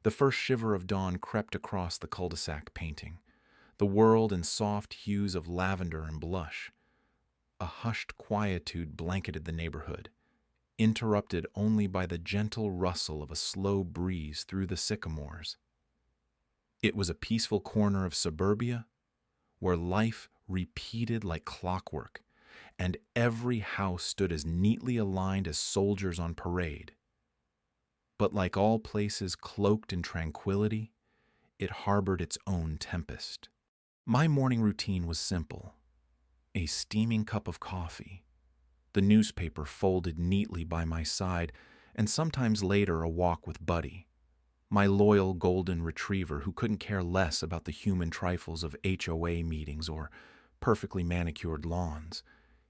The first shiver of dawn crept across the cul-de-sac painting, the world in soft hues of lavender and blush. A hushed quietude blanketed the neighborhood, interrupted only by the gentle rustle of a slow breeze through the sycamores. It was a peaceful corner of suburbia where life repeated like clockwork, and every house stood as neatly aligned as soldiers on parade. But like all places cloaked in tranquility, it harbored its own tempest. My morning routine was simple: a steaming cup of coffee, the newspaper folded neatly by my side, and sometimes later a walk with Buddy, my loyal golden retriever who couldn't care less about the human trifles of HOA meetings or perfectly manicured lawns.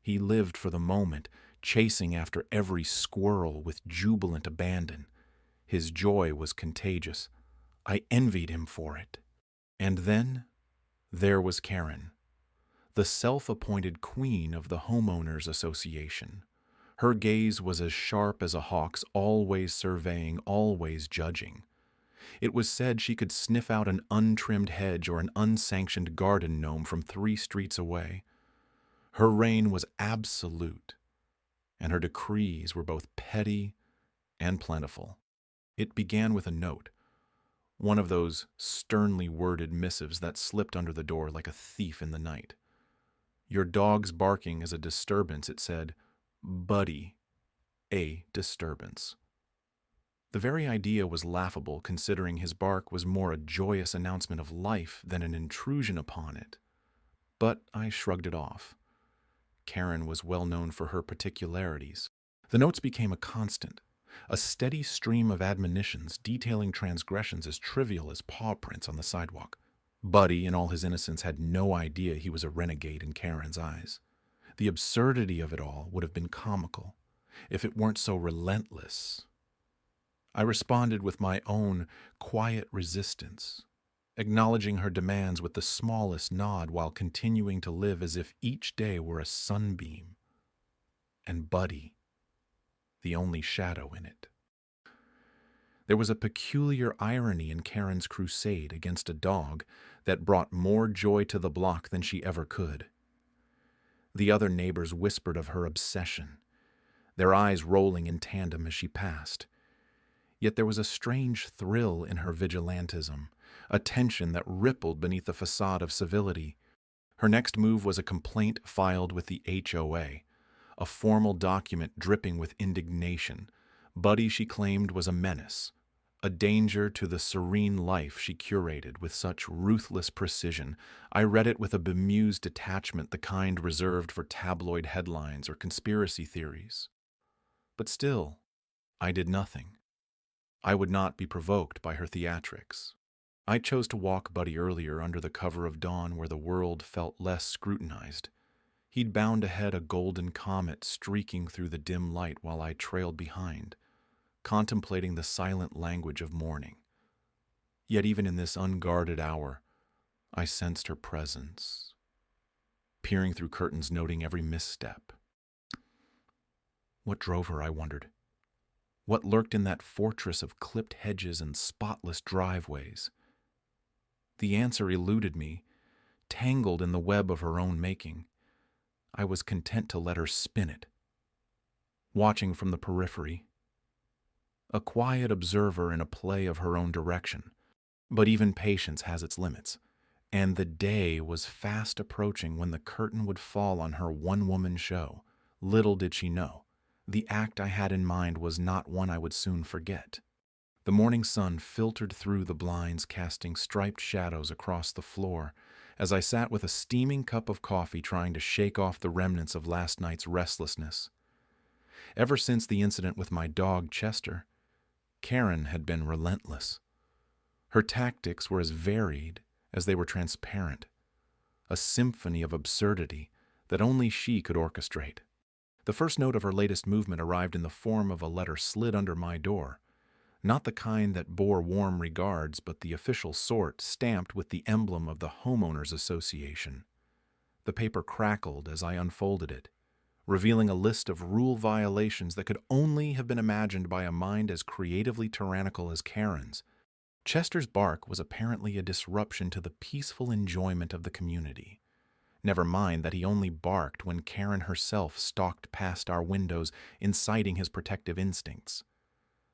He lived for the moment, chasing after every squirrel with jubilant abandon. His joy was contagious. I envied him for it. And then there was Karen, the self-appointed queen of the homeowners association. Her gaze was as sharp as a hawk's, always surveying, always judging. It was said she could sniff out an untrimmed hedge or an unsanctioned garden gnome from 3 streets away. Her reign was absolute, and her decrees were both petty and plentiful. It began with a note, one of those sternly worded missives that slipped under the door like a thief in the night. Your dog's barking is a disturbance, it said. Buddy, a disturbance. The very idea was laughable, considering his bark was more a joyous announcement of life than an intrusion upon it. But I shrugged it off. Karen was well known for her particularities. The notes became a constant, a steady stream of admonitions detailing transgressions as trivial as paw prints on the sidewalk. Buddy, in all his innocence, had no idea he was a renegade in Karen's eyes. The absurdity of it all would have been comical if it weren't so relentless. I responded with my own quiet resistance, acknowledging her demands with the smallest nod while continuing to live as if each day were a sunbeam, and Buddy, the only shadow in it. There was a peculiar irony in Karen's crusade against a dog that brought more joy to the block than she ever could. The other neighbors whispered of her obsession, their eyes rolling in tandem as she passed. Yet there was a strange thrill in her vigilantism, a tension that rippled beneath the facade of civility. Her next move was a complaint filed with the HOA, a formal document dripping with indignation. Buddy, she claimed, was a menace, a danger to the serene life she curated with such ruthless precision. I read it with a bemused detachment, the kind reserved for tabloid headlines or conspiracy theories. But still, I did nothing. I would not be provoked by her theatrics. I chose to walk Buddy earlier under the cover of dawn where the world felt less scrutinized. He'd bound ahead, a golden comet streaking through the dim light while I trailed behind, contemplating the silent language of morning. Yet even in this unguarded hour, I sensed her presence, peering through curtains, noting every misstep. What drove her, I wondered? What lurked in that fortress of clipped hedges and spotless driveways? The answer eluded me, tangled in the web of her own making. I was content to let her spin it, watching from the periphery, a quiet observer in a play of her own direction. But even patience has its limits, and the day was fast approaching when the curtain would fall on her one-woman show. Little did she know, the act I had in mind was not one I would soon forget. The morning sun filtered through the blinds, casting striped shadows across the floor as I sat with a steaming cup of coffee trying to shake off the remnants of last night's restlessness. Ever since the incident with my dog Chester, Karen had been relentless. Her tactics were as varied as they were transparent, a symphony of absurdity that only she could orchestrate. The first note of her latest movement arrived in the form of a letter slid under my door, not the kind that bore warm regards, but the official sort, stamped with the emblem of the Homeowners Association. The paper crackled as I unfolded it, revealing a list of rule violations that could only have been imagined by a mind as creatively tyrannical as Karen's. Chester's bark was apparently a disruption to the peaceful enjoyment of the community. Never mind that he only barked when Karen herself stalked past our windows, inciting his protective instincts.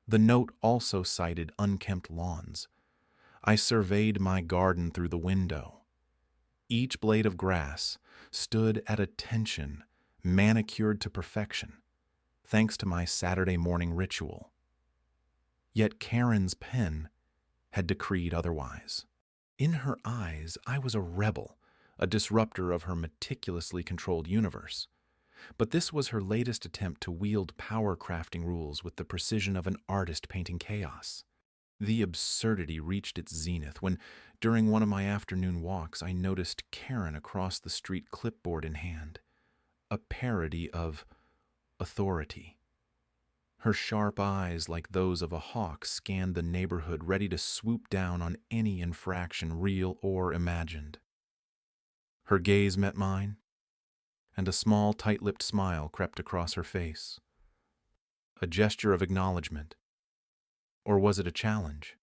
The note also cited unkempt lawns. I surveyed my garden through the window. Each blade of grass stood at attention, manicured to perfection, thanks to my Saturday morning ritual. Yet Karen's pen had decreed otherwise. In her eyes, I was a rebel, a disruptor of her meticulously controlled universe. But this was her latest attempt to wield power crafting rules with the precision of an artist painting chaos. The absurdity reached its zenith when, during one of my afternoon walks, I noticed Karen across the street, clipboard in hand, a parody of authority. Her sharp eyes, like those of a hawk, scanned the neighborhood, ready to swoop down on any infraction, real or imagined. Her gaze met mine, and a small, tight-lipped smile crept across her face. A gesture of acknowledgement. Or was it a challenge?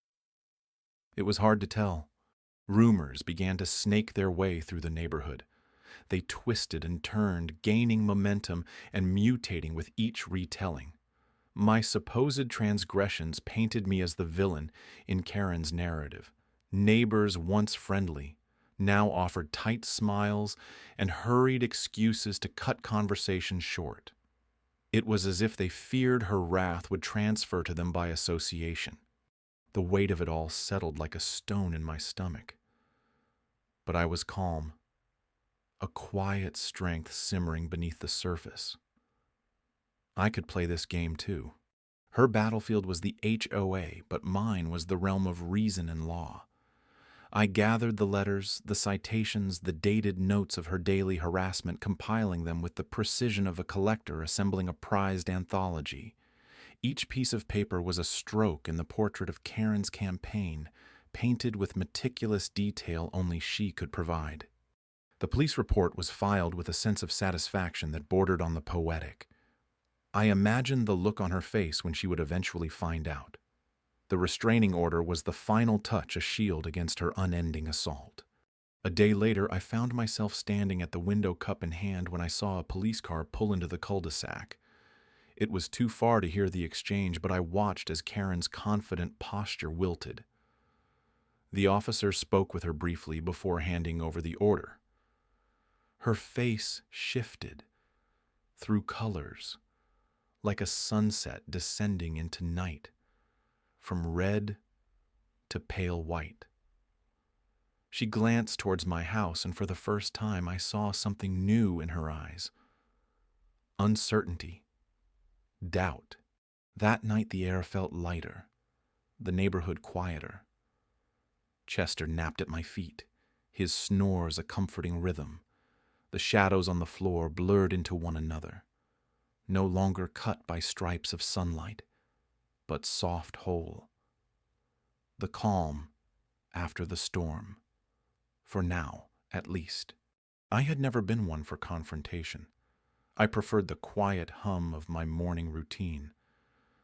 It was hard to tell. Rumors began to snake their way through the neighborhood. They twisted and turned, gaining momentum and mutating with each retelling. My supposed transgressions painted me as the villain in Karen's narrative. Neighbors once friendly now offered tight smiles and hurried excuses to cut conversations short. It was as if they feared her wrath would transfer to them by association. The weight of it all settled like a stone in my stomach. But I was calm, a quiet strength simmering beneath the surface. I could play this game too. Her battlefield was the HOA, but mine was the realm of reason and law. I gathered the letters, the citations, the dated notes of her daily harassment, compiling them with the precision of a collector assembling a prized anthology. Each piece of paper was a stroke in the portrait of Karen's campaign, painted with meticulous detail only she could provide. The police report was filed with a sense of satisfaction that bordered on the poetic. I imagined the look on her face when she would eventually find out. The restraining order was the final touch, a shield against her unending assault. A day later, I found myself standing at the window, cup in hand, when I saw a police car pull into the cul-de-sac. It was too far to hear the exchange, but I watched as Karen's confident posture wilted. The officer spoke with her briefly before handing over the order. Her face shifted through colors, like a sunset descending into night, from red to pale white. She glanced towards my house, and for the first time I saw something new in her eyes. Uncertainty, doubt. That night the air felt lighter, the neighborhood quieter. Chester napped at my feet, his snores a comforting rhythm. The shadows on the floor blurred into one another, no longer cut by stripes of sunlight, but soft whole. The calm after the storm, for now, at least. I had never been one for confrontation. I preferred the quiet hum of my morning routine,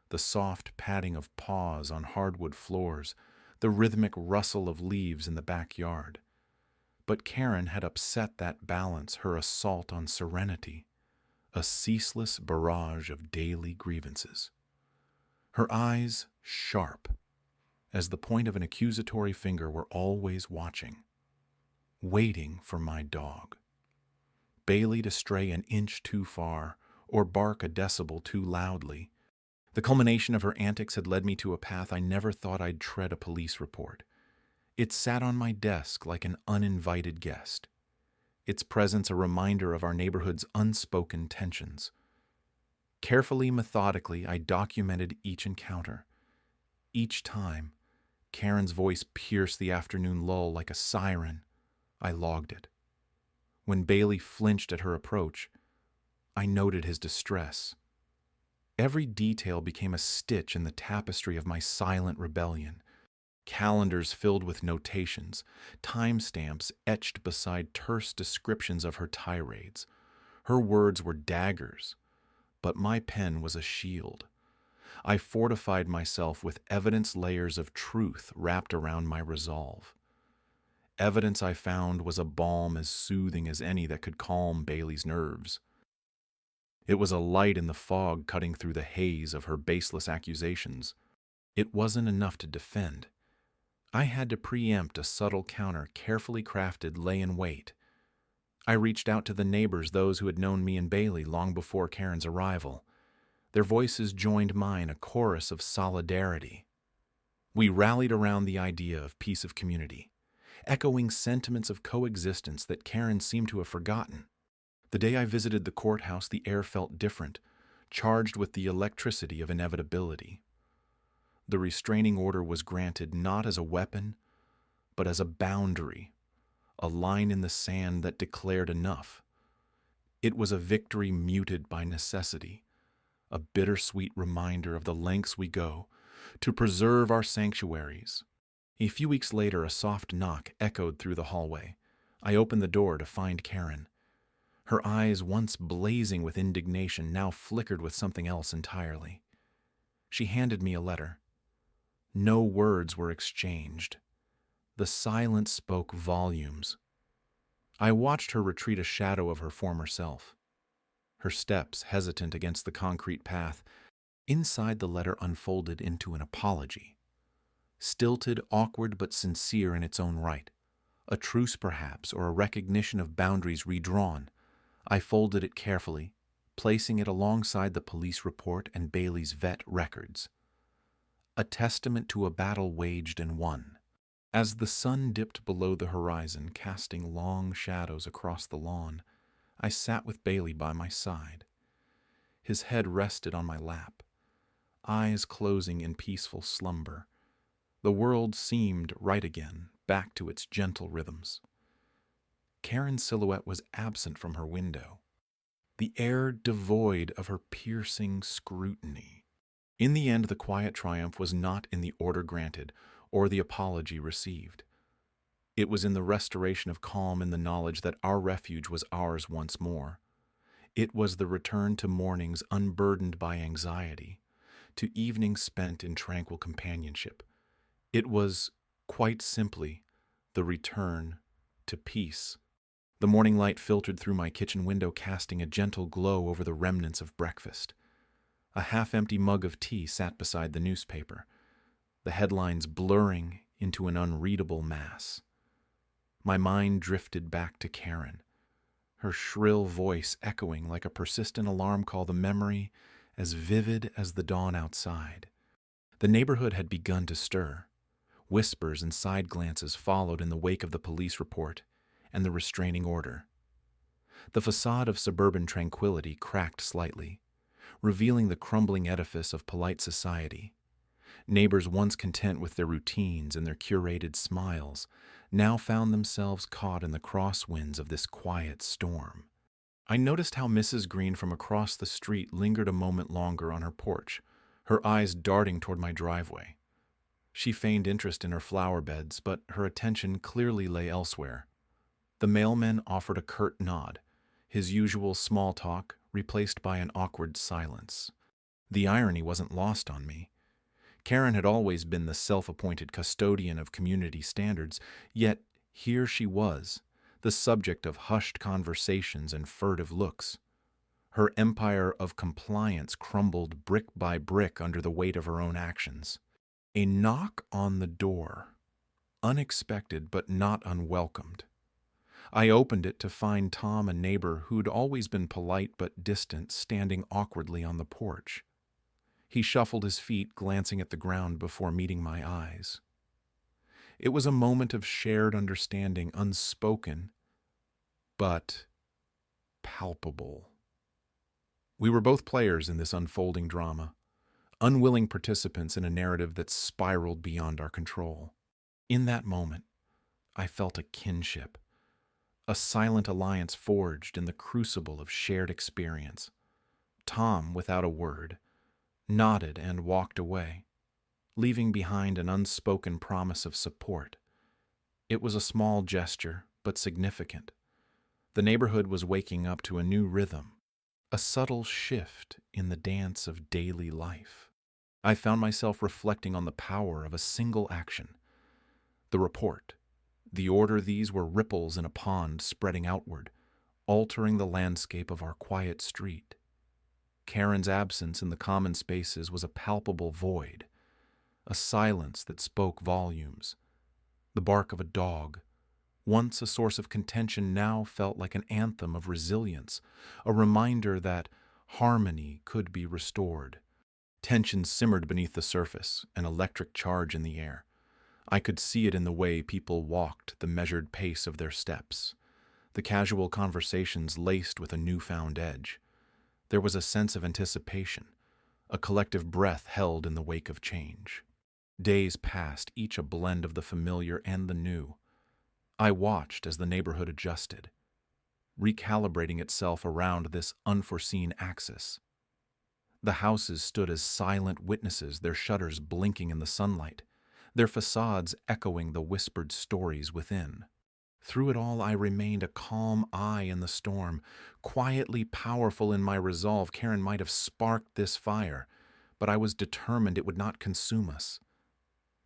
the soft padding of paws on hardwood floors, the rhythmic rustle of leaves in the backyard. But Karen had upset that balance, her assault on serenity, a ceaseless barrage of daily grievances. Her eyes sharp, as the point of an accusatory finger, were always watching, waiting for my dog, Bailey, to stray an inch too far or bark a decibel too loudly. The culmination of her antics had led me to a path I never thought I'd tread: a police report. It sat on my desk like an uninvited guest, its presence a reminder of our neighborhood's unspoken tensions. Carefully, methodically, I documented each encounter. Each time, Karen's voice pierced the afternoon lull like a siren. I logged it. When Bailey flinched at her approach, I noted his distress. Every detail became a stitch in the tapestry of my silent rebellion. Calendars filled with notations, timestamps etched beside terse descriptions of her tirades. Her words were daggers, but my pen was a shield. I fortified myself with evidence layers of truth wrapped around my resolve. Evidence I found was a balm as soothing as any that could calm Bailey's nerves. It was a light in the fog cutting through the haze of her baseless accusations. It wasn't enough to defend. I had to preempt a subtle counter carefully crafted lay in wait. I reached out to the neighbors, those who had known me and Bailey long before Karen's arrival. Their voices joined mine, a chorus of solidarity. We rallied around the idea of peace of community, echoing sentiments of coexistence that Karen seemed to have forgotten. The day I visited the courthouse, the air felt different, charged with the electricity of inevitability. The restraining order was granted not as a weapon, but as a boundary, a line in the sand that declared enough. It was a victory muted by necessity, a bittersweet reminder of the lengths we go to preserve our sanctuaries. A few weeks later, a soft knock echoed through the hallway. I opened the door to find Karen. Her eyes, once blazing with indignation, now flickered with something else entirely. She handed me a letter. No words were exchanged. The silence spoke volumes. I watched her retreat, a shadow of her former self. Her steps hesitant against the concrete path. Inside, the letter unfolded into an apology. Stilted, awkward, but sincere in its own right. A truce, perhaps, or a recognition of boundaries redrawn. I folded it carefully, placing it alongside the police report and Bailey's vet records. A testament to a battle waged and won. As the sun dipped below the horizon, casting long shadows across the lawn, I sat with Bailey by my side. His head rested on my lap, eyes closing in peaceful slumber. The world seemed right again, back to its gentle rhythms. Karen's silhouette was absent from her window, the air devoid of her piercing scrutiny. In the end, the quiet triumph was not in the order granted or the apology received. It was in the restoration of calm and the knowledge that our refuge was ours once more. It was the return to mornings unburdened by anxiety, to evenings spent in tranquil companionship. It was, quite simply, the return to peace. The morning light filtered through my kitchen window, casting a gentle glow over the remnants of breakfast. A half-empty mug of tea sat beside the newspaper, the headlines blurring into an unreadable mass. My mind drifted back to Karen, her shrill voice echoing like a persistent alarm call, the memory as vivid as the dawn outside. The neighborhood had begun to stir. Whispers and side glances followed in the wake of the police report and the restraining order. The facade of suburban tranquility cracked slightly, revealing the crumbling edifice of polite society. Neighbors once content with their routines and their curated smiles now found themselves caught in the crosswinds of this quiet storm. I noticed how Mrs. Green from across the street lingered a moment longer on her porch, her eyes darting toward my driveway. She feigned interest in her flower beds, but her attention clearly lay elsewhere. The mailman offered a curt nod, his usual small talk replaced by an awkward silence. The irony wasn't lost on me. Karen had always been the self-appointed custodian of community standards, yet here she was, the subject of hushed conversations and furtive looks. Her empire of compliance crumbled brick by brick under the weight of her own actions. A knock on the door, unexpected but not unwelcomed. I opened it to find Tom, a neighbor who'd always been polite but distant, standing awkwardly on the porch. He shuffled his feet, glancing at the ground before meeting my eyes. It was a moment of shared understanding, unspoken, but palpable. We were both players in this unfolding drama, unwilling participants in a narrative that spiraled beyond our control. In that moment, I felt a kinship, a silent alliance forged in the crucible of shared experience. Tom, without a word, nodded and walked away, leaving behind an unspoken promise of support. It was a small gesture, but significant. The neighborhood was waking up to a new rhythm, a subtle shift in the dance of daily life. I found myself reflecting on the power of a single action. The report, the order. These were ripples in a pond spreading outward, altering the landscape of our quiet street. Karen's absence in the common spaces was a palpable void, a silence that spoke volumes. The bark of a dog, once a source of contention, now felt like an anthem of resilience, a reminder that harmony could be restored. Tension simmered beneath the surface, an electric charge in the air. I could see it in the way people walked, the measured pace of their steps, the casual conversations laced with a newfound edge. There was a sense of anticipation, a collective breath held in the wake of change. Days passed, each a blend of the familiar and the new. I watched as the neighborhood adjusted, recalibrating itself around this unforeseen axis. The houses stood as silent witnesses, their shutters blinking in the sunlight, their facades echoing the whispered stories within. Through it all, I remained a calm eye in the storm, quietly powerful in my resolve. Karen might have sparked this fire, but I was determined it would not consume us.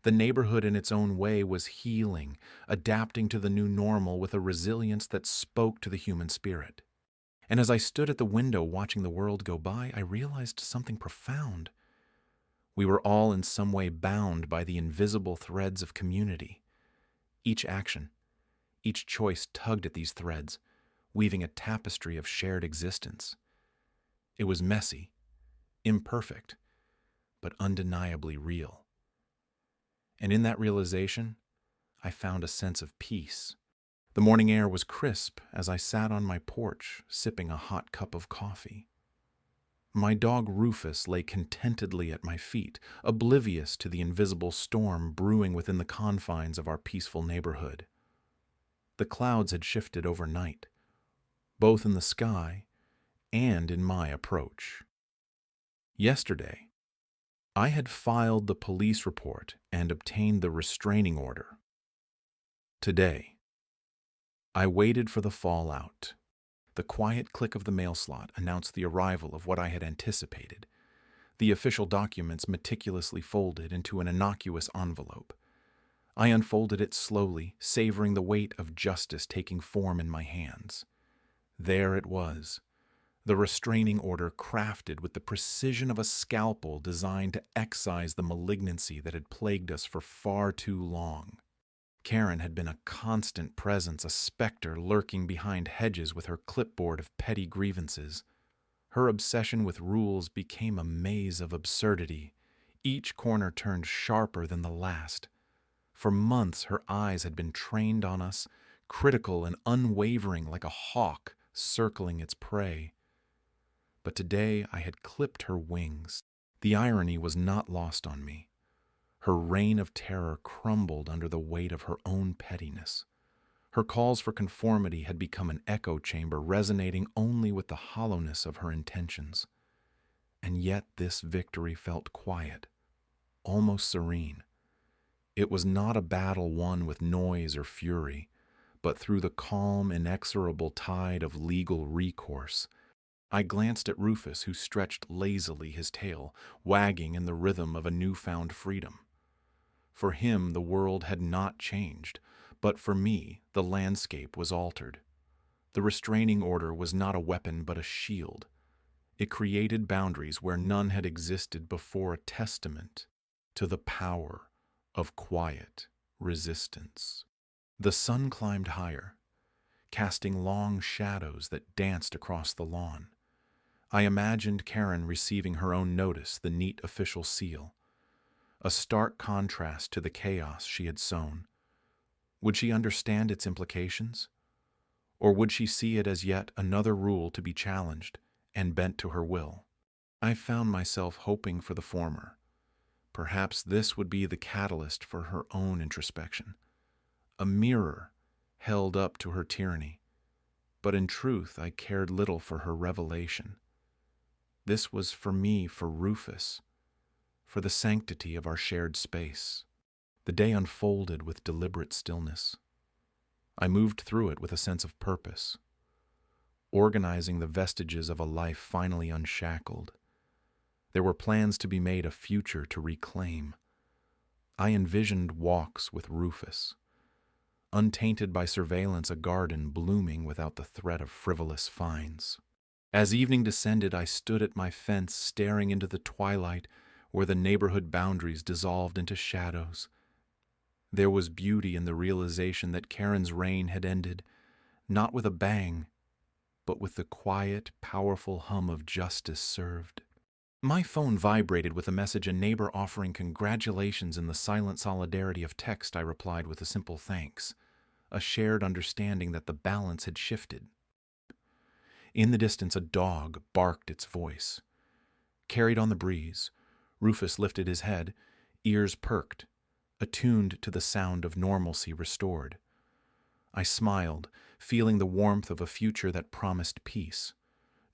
The neighborhood in its own way was healing, adapting to the new normal with a resilience that spoke to the human spirit. And as I stood at the window watching the world go by, I realized something profound. We were all in some way bound by the invisible threads of community. Each action, each choice tugged at these threads, weaving a tapestry of shared existence. It was messy, imperfect, but undeniably real. And in that realization, I found a sense of peace. The morning air was crisp as I sat on my porch, sipping a hot cup of coffee. My dog Rufus lay contentedly at my feet, oblivious to the invisible storm brewing within the confines of our peaceful neighborhood. The clouds had shifted overnight, both in the sky and in my approach. Yesterday, I had filed the police report and obtained the restraining order. Today, I waited for the fallout. The quiet click of the mail slot announced the arrival of what I had anticipated, the official documents meticulously folded into an innocuous envelope. I unfolded it slowly, savoring the weight of justice taking form in my hands. There it was, the restraining order crafted with the precision of a scalpel designed to excise the malignancy that had plagued us for far too long. Karen had been a constant presence, a specter lurking behind hedges with her clipboard of petty grievances. Her obsession with rules became a maze of absurdity, each corner turned sharper than the last. For months her eyes had been trained on us, critical and unwavering like a hawk circling its prey. But today I had clipped her wings. The irony was not lost on me. Her reign of terror crumbled under the weight of her own pettiness. Her calls for conformity had become an echo chamber resonating only with the hollowness of her intentions. And yet this victory felt quiet, almost serene. It was not a battle won with noise or fury, but through the calm, inexorable tide of legal recourse. I glanced at Rufus, who stretched lazily, his tail wagging in the rhythm of a newfound freedom. For him, the world had not changed, but for me, the landscape was altered. The restraining order was not a weapon, but a shield. It created boundaries where none had existed before, a testament to the power of quiet resistance. The sun climbed higher, casting long shadows that danced across the lawn. I imagined Karen receiving her own notice, the neat official seal, a stark contrast to the chaos she had sown. Would she understand its implications? Or would she see it as yet another rule to be challenged and bent to her will? I found myself hoping for the former. Perhaps this would be the catalyst for her own introspection, a mirror held up to her tyranny. But in truth, I cared little for her revelation. This was for me, for Rufus, for the sanctity of our shared space. The day unfolded with deliberate stillness. I moved through it with a sense of purpose, organizing the vestiges of a life finally unshackled. There were plans to be made, a future to reclaim. I envisioned walks with Rufus, untainted by surveillance, a garden blooming without the threat of frivolous fines. As evening descended, I stood at my fence, staring into the twilight where the neighborhood boundaries dissolved into shadows. There was beauty in the realization that Karen's reign had ended, not with a bang, but with the quiet, powerful hum of justice served. My phone vibrated with a message, a neighbor offering congratulations. In the silent solidarity of text, I replied with a simple thanks, a shared understanding that the balance had shifted. In the distance, a dog barked its voice. Carried on the breeze, Rufus lifted his head, ears perked, attuned to the sound of normalcy restored. I smiled, feeling the warmth of a future that promised peace,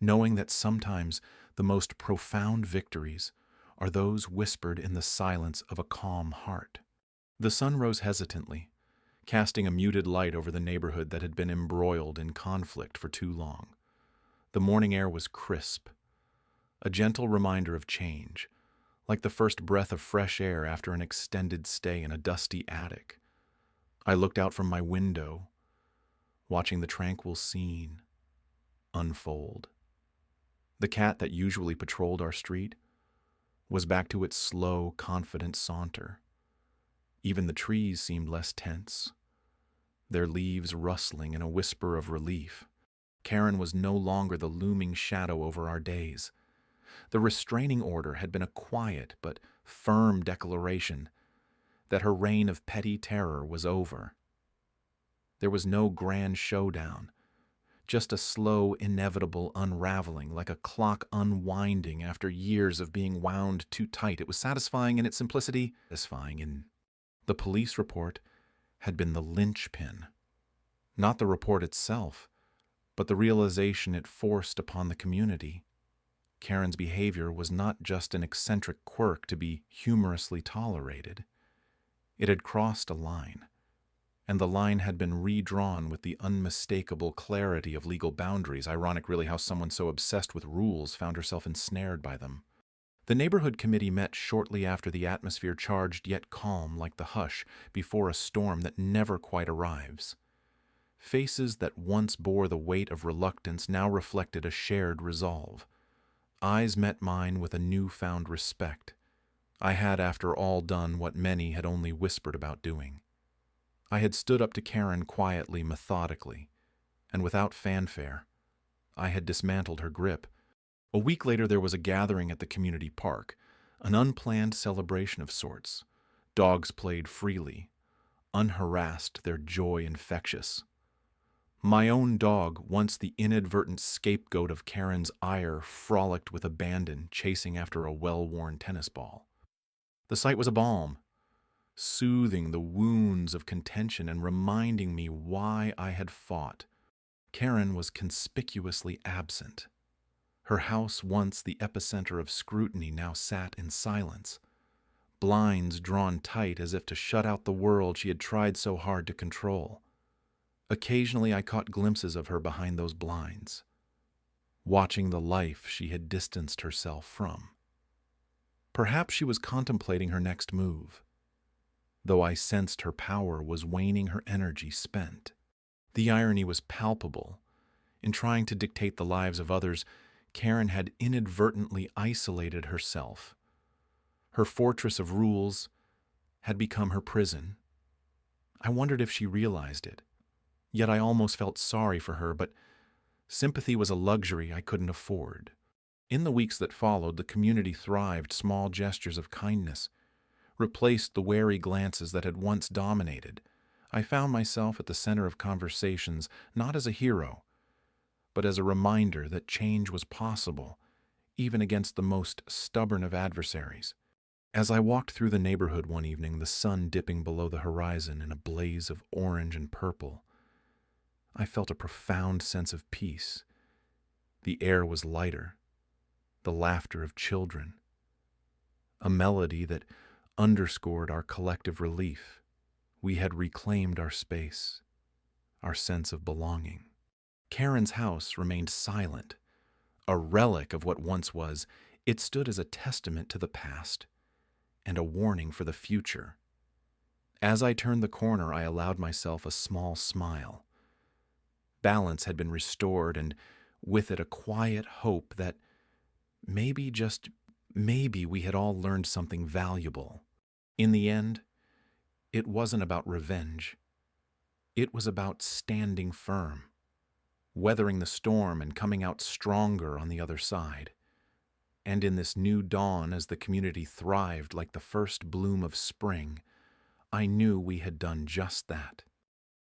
knowing that sometimes the most profound victories are those whispered in the silence of a calm heart. The sun rose hesitantly, casting a muted light over the neighborhood that had been embroiled in conflict for too long. The morning air was crisp, a gentle reminder of change, like the first breath of fresh air after an extended stay in a dusty attic. I looked out from my window, watching the tranquil scene unfold. The cat that usually patrolled our street was back to its slow, confident saunter. Even the trees seemed less tense, their leaves rustling in a whisper of relief. Karen was no longer the looming shadow over our days. The restraining order had been a quiet but firm declaration that her reign of petty terror was over. There was no grand showdown, just a slow, inevitable unraveling, like a clock unwinding after years of being wound too tight. It was satisfying in its simplicity, satisfying in... The police report had been the linchpin. Not the report itself, but the realization it forced upon the community. Karen's behavior was not just an eccentric quirk to be humorously tolerated. It had crossed a line, and the line had been redrawn with the unmistakable clarity of legal boundaries. Ironic, really, how someone so obsessed with rules found herself ensnared by them. The neighborhood committee met shortly after, the atmosphere charged yet calm, like the hush before a storm that never quite arrives. Faces that once bore the weight of reluctance now reflected a shared resolve. Eyes met mine with a newfound respect. I had, after all, done what many had only whispered about doing. I had stood up to Karen quietly, methodically, and without fanfare. I had dismantled her grip. A week later, there was a gathering at the community park, an unplanned celebration of sorts. Dogs played freely, unharassed, their joy infectious. My own dog, once the inadvertent scapegoat of Karen's ire, frolicked with abandon, chasing after a well-worn tennis ball. The sight was a balm, soothing the wounds of contention and reminding me why I had fought. Karen was conspicuously absent. Her house, once the epicenter of scrutiny, now sat in silence, blinds drawn tight as if to shut out the world she had tried so hard to control. Occasionally I caught glimpses of her behind those blinds, watching the life she had distanced herself from. Perhaps she was contemplating her next move, though I sensed her power was waning, her energy spent. The irony was palpable. In trying to dictate the lives of others, Karen had inadvertently isolated herself. Her fortress of rules had become her prison. I wondered if she realized it. Yet I almost felt sorry for her, but sympathy was a luxury I couldn't afford. In the weeks that followed, the community thrived. Small gestures of kindness replaced the wary glances that had once dominated. I found myself at the center of conversations, not as a hero, but as a reminder that change was possible, even against the most stubborn of adversaries. As I walked through the neighborhood one evening, the sun dipping below the horizon in a blaze of orange and purple, I felt a profound sense of peace. The air was lighter, the laughter of children, a melody that underscored our collective relief. We had reclaimed our space, our sense of belonging. Karen's house remained silent, a relic of what once was It stood as a testament to the past and a warning for the future. As I turned the corner, I allowed myself a small smile. Balance had been restored, and with it a quiet hope that maybe, just maybe, we had all learned something valuable. In the end, it wasn't about revenge. It was about standing firm, weathering the storm and coming out stronger on the other side. And in this new dawn, as the community thrived like the first bloom of spring, I knew we had done just that.